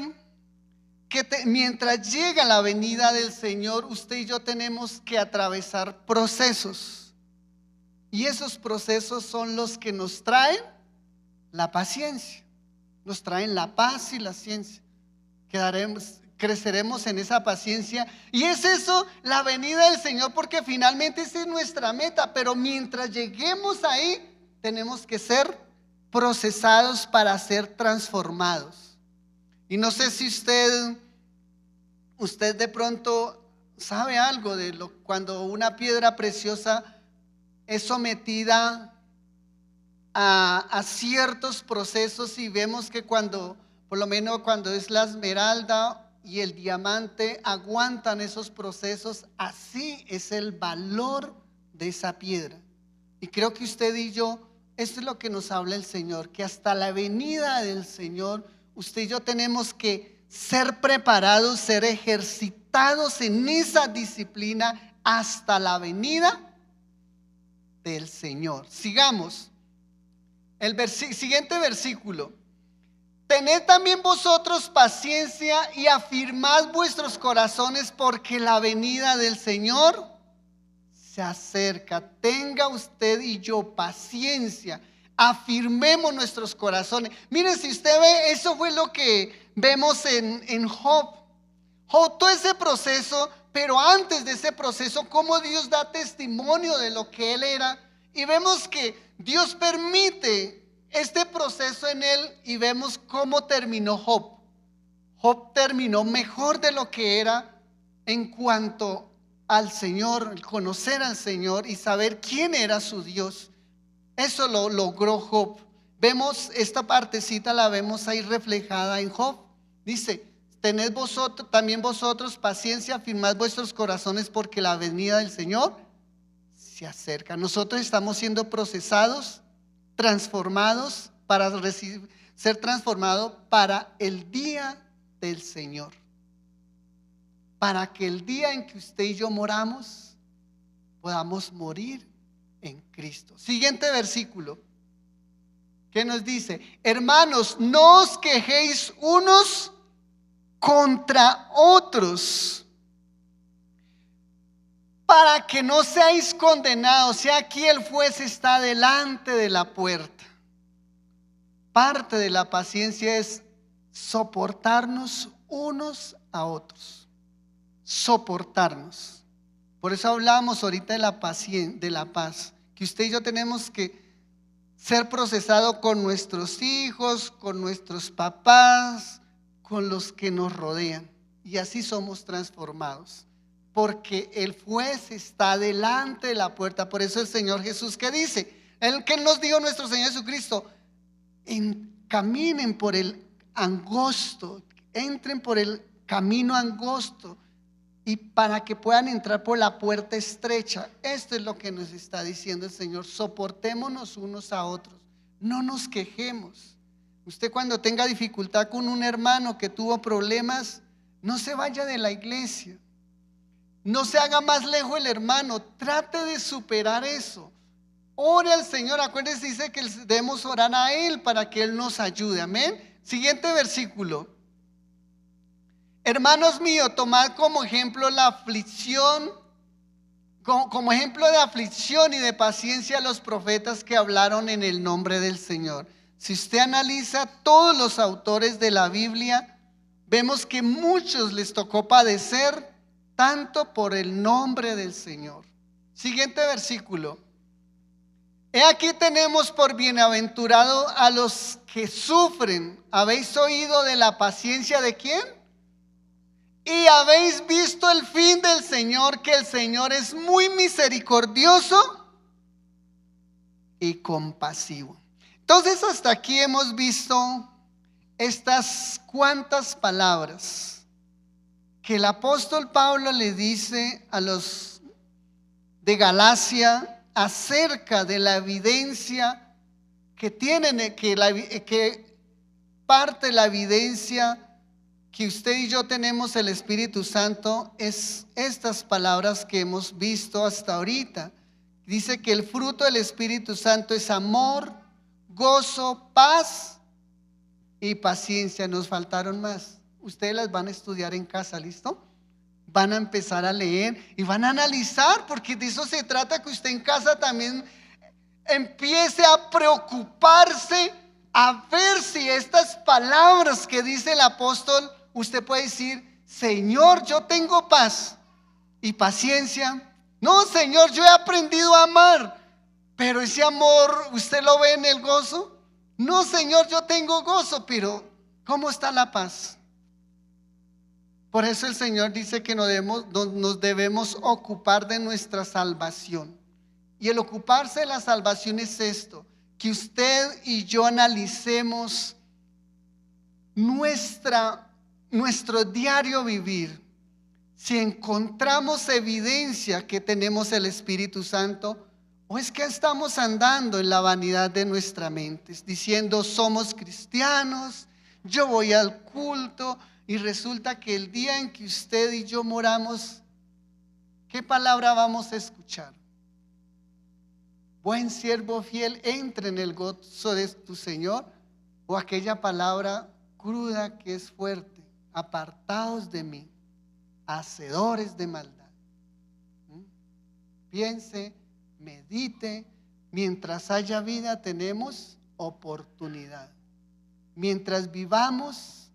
[SPEAKER 1] que mientras llega la venida del Señor, usted y yo tenemos que atravesar procesos. Y esos procesos son los que nos traen la paciencia, nos traen la paz y la ciencia. Creceremos en esa paciencia. Y es eso, la venida del Señor, porque finalmente esa es nuestra meta. Pero mientras lleguemos ahí, tenemos que ser procesados para ser transformados. Y no sé si usted de pronto sabe algo de cuando una piedra preciosa es sometida a ciertos procesos, y vemos que por lo menos cuando es la esmeralda y el diamante aguantan esos procesos, así es el valor de esa piedra. Y creo que usted y yo, esto es lo que nos habla el Señor, que hasta la venida del Señor, usted y yo tenemos que ser preparados, ser ejercitados en esa disciplina hasta la venida del Señor. Sigamos. Siguiente versículo. Tened también vosotros paciencia y afirmad vuestros corazones, porque la venida del Señor se acerca. Tenga usted y yo paciencia. Afirmemos nuestros corazones. Miren, si usted ve, eso fue lo que vemos en Job. Job, todo ese proceso, pero antes de ese proceso, cómo Dios da testimonio de lo que él era. Y vemos que Dios permite este proceso en él y vemos cómo terminó Job. Job terminó mejor de lo que era en cuanto al Señor, el conocer al Señor y saber quién era su Dios. Eso lo logró Job. Vemos esta partecita, la vemos ahí reflejada en Job. Dice: tened también vosotros paciencia, afirmad vuestros corazones, porque la venida del Señor se acerca. Nosotros estamos siendo procesados, transformados para ser transformados para el día del Señor, para que el día en que usted y yo moramos podamos morir en Cristo. Siguiente versículo, ¿qué nos dice? Hermanos, no os quejéis unos contra otros, para que no seáis condenados. He aquí el juez está delante de la puerta. Parte de la paciencia es soportarnos unos a otros. Soportarnos. Por eso hablamos ahorita de la paz, que usted y yo tenemos que ser procesados con nuestros hijos, con nuestros papás, con los que nos rodean. Y así somos transformados. Porque el juez está delante de la puerta. Por eso el Señor Jesús, ¿qué dice? El que nos dijo nuestro Señor Jesucristo: caminen por el angosto, entren por el camino angosto, y para que puedan entrar por la puerta estrecha. Esto es lo que nos está diciendo el Señor. Soportémonos unos a otros, no nos quejemos. Usted, cuando tenga dificultad con un hermano que tuvo problemas, no se vaya de la iglesia. No se haga más lejos el hermano, trate de superar eso. Ore al Señor, acuérdese, dice que debemos orar a Él para que Él nos ayude, amén. Siguiente versículo. Hermanos míos, tomad como ejemplo la aflicción, como ejemplo de aflicción y de paciencia a los profetas que hablaron en el nombre del Señor. Si usted analiza todos los autores de la Biblia, vemos que muchos les tocó padecer tanto por el nombre del Señor. Siguiente versículo. He aquí tenemos por bienaventurado a los que sufren. ¿Habéis oído de la paciencia de quién? Y habéis visto el fin del Señor, que el Señor es muy misericordioso y compasivo. Entonces, hasta aquí hemos visto estas cuantas palabras que el apóstol Pablo le dice a los de Galacia acerca de la evidencia que tienen, que parte de la evidencia que usted y yo tenemos el Espíritu Santo es estas palabras que hemos visto hasta ahorita. Dice que el fruto del Espíritu Santo es amor, gozo, paz y paciencia. Nos faltaron más. Ustedes las van a estudiar en casa, ¿listo? Van a empezar a leer y van a analizar, porque de eso se trata, que usted en casa también empiece a preocuparse, a ver si estas palabras que dice el apóstol, usted puede decir: Señor, yo tengo paz y paciencia. No, Señor, yo he aprendido a amar, pero ese amor, ¿usted lo ve en el gozo? No, Señor, yo tengo gozo, pero ¿cómo está la paz? Por eso el Señor dice que nos debemos ocupar de nuestra salvación. Y el ocuparse de la salvación es esto: que usted y yo analicemos nuestro diario vivir. Si encontramos evidencia que tenemos el Espíritu Santo, o es que estamos andando en la vanidad de nuestra mente, diciendo: somos cristianos, yo voy al culto. Y resulta que el día en que usted y yo moramos, ¿qué palabra vamos a escuchar? buen siervo fiel, entra en el gozo de tu Señor. O aquella palabra cruda que es fuerte: apartaos de mí, hacedores de maldad. Piense, medite. Mientras haya vida tenemos oportunidad. Mientras vivamos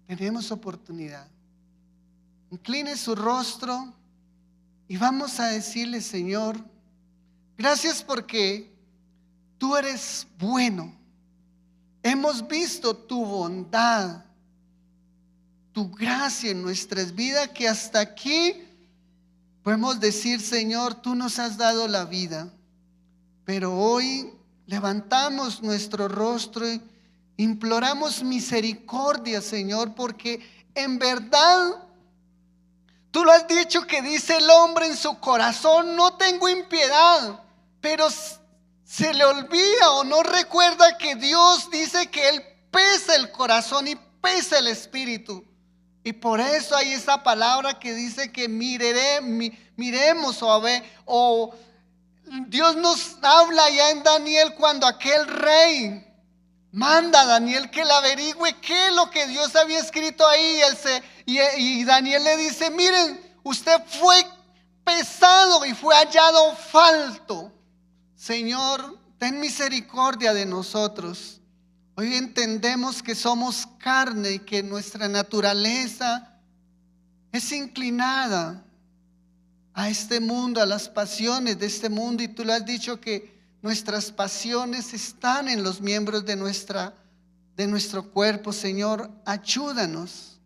[SPEAKER 1] tenemos oportunidad. Incline su rostro y vamos a decirle: Señor, gracias porque tú eres bueno. Hemos visto tu bondad, tu gracia en nuestras vidas, que hasta aquí podemos decir: Señor, tú nos has dado la vida. Pero hoy levantamos nuestro rostro y imploramos misericordia, Señor, porque en verdad tú lo has dicho, que dice el hombre en su corazón: no tengo impiedad. Pero se le olvida o no recuerda que Dios dice que Él pesa el corazón y pesa el espíritu. Y por eso hay esa palabra que dice que miremos o Dios nos habla ya en Daniel, cuando aquel rey manda a Daniel que le averigüe qué es lo que Dios había escrito ahí. Y Daniel le dice: miren, usted fue pesado y fue hallado falto. Señor, ten misericordia de nosotros. Hoy entendemos que somos carne y que nuestra naturaleza es inclinada a este mundo, a las pasiones de este mundo. Y tú lo has dicho, que nuestras pasiones están en los miembros de nuestro cuerpo. Señor, ayúdanos,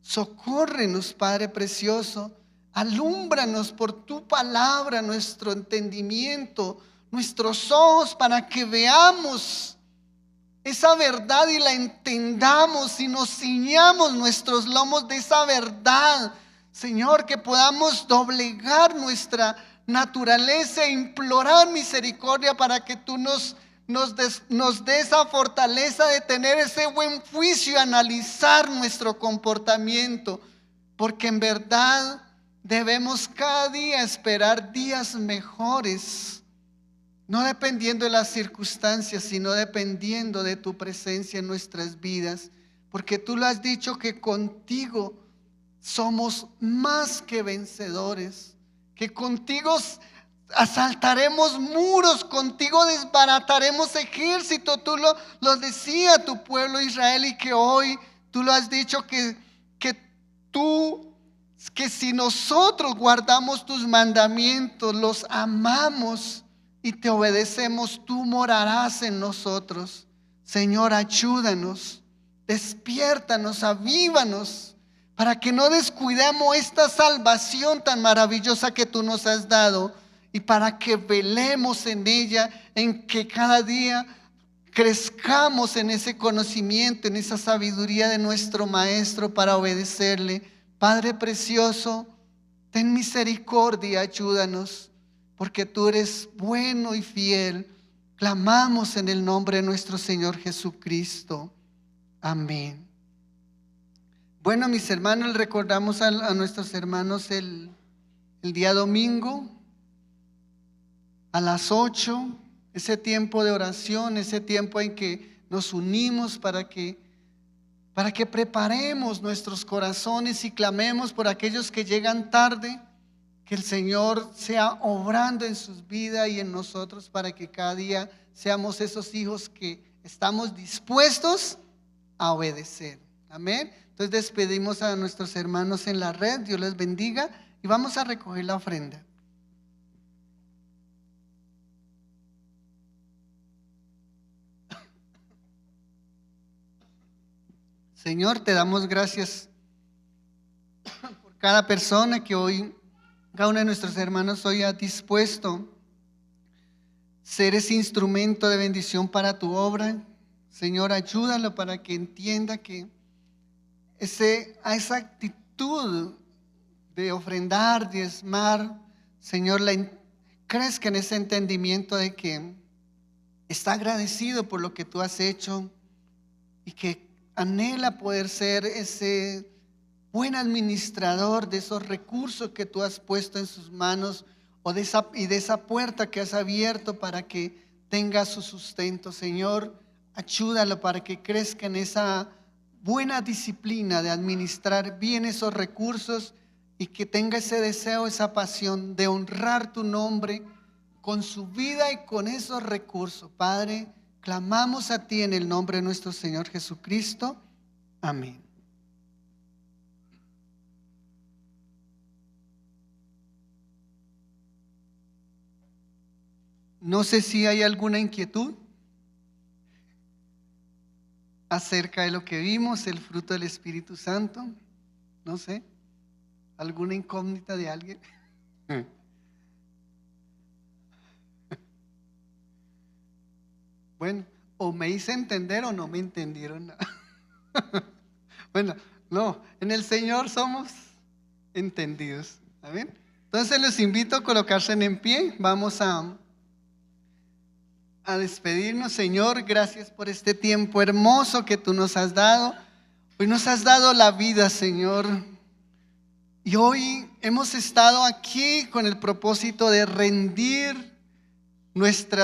[SPEAKER 1] socórrenos, Padre precioso. Alúmbranos por tu palabra nuestro entendimiento, nuestros ojos, para que veamos esa verdad y la entendamos y nos ciñamos nuestros lomos de esa verdad. Señor, que podamos doblegar nuestra naturaleza e implorar misericordia para que tú nos des esa fortaleza de tener ese buen juicio y analizar nuestro comportamiento, porque en verdad debemos cada día esperar días mejores, no dependiendo de las circunstancias, sino dependiendo de tu presencia en nuestras vidas, porque tú lo has dicho, que contigo somos más que vencedores, que contigo asaltaremos muros, contigo desbarataremos ejército. Tú lo decía a tu pueblo Israel, y que hoy tú lo has dicho, que si nosotros guardamos tus mandamientos, los amamos y te obedecemos, tú morarás en nosotros. Señor, ayúdanos, despiértanos, avívanos, para que no descuidemos esta salvación tan maravillosa que tú nos has dado, y para que velemos en ella, en que cada día crezcamos en ese conocimiento, en esa sabiduría de nuestro Maestro, para obedecerle. Padre precioso, ten misericordia, ayúdanos, porque tú eres bueno y fiel. Clamamos en el nombre de nuestro Señor Jesucristo. Amén. Bueno, mis hermanos, recordamos a nuestros hermanos el día domingo a las 8, ese tiempo de oración, ese tiempo en que nos unimos para que preparemos nuestros corazones y clamemos por aquellos que llegan tarde, que el Señor sea obrando en sus vidas y en nosotros, para que cada día seamos esos hijos que estamos dispuestos a obedecer. Amén. Entonces despedimos a nuestros hermanos en la red. Dios les bendiga y vamos a recoger la ofrenda. Señor, te damos gracias por cada persona que hoy, cada uno de nuestros hermanos hoy ha dispuesto ser ese instrumento de bendición para tu obra. Señor, ayúdalo para que entienda que a esa actitud de ofrendar, diezmar, Señor, crezca en ese entendimiento de que está agradecido por lo que tú has hecho y que anhela poder ser ese buen administrador de esos recursos que tú has puesto en sus manos, y de esa puerta que has abierto para que tenga su sustento. Señor, ayúdalo para que crezca en esa buena disciplina de administrar bien esos recursos y que tenga ese deseo, esa pasión de honrar tu nombre con su vida y con esos recursos. Padre, clamamos a ti en el nombre de nuestro Señor Jesucristo. Amén. No sé si hay alguna inquietud acerca de lo que vimos, el fruto del Espíritu Santo. No sé, alguna incógnita de alguien. Bueno, o me hice entender o no me entendieron. Bueno, no, en el Señor somos entendidos. ¿Amén? Entonces les invito a colocarse en pie. Vamos a despedirnos. Señor, gracias por este tiempo hermoso que tú nos has dado. Hoy nos has dado la vida, Señor. Y hoy hemos estado aquí con el propósito de rendir nuestras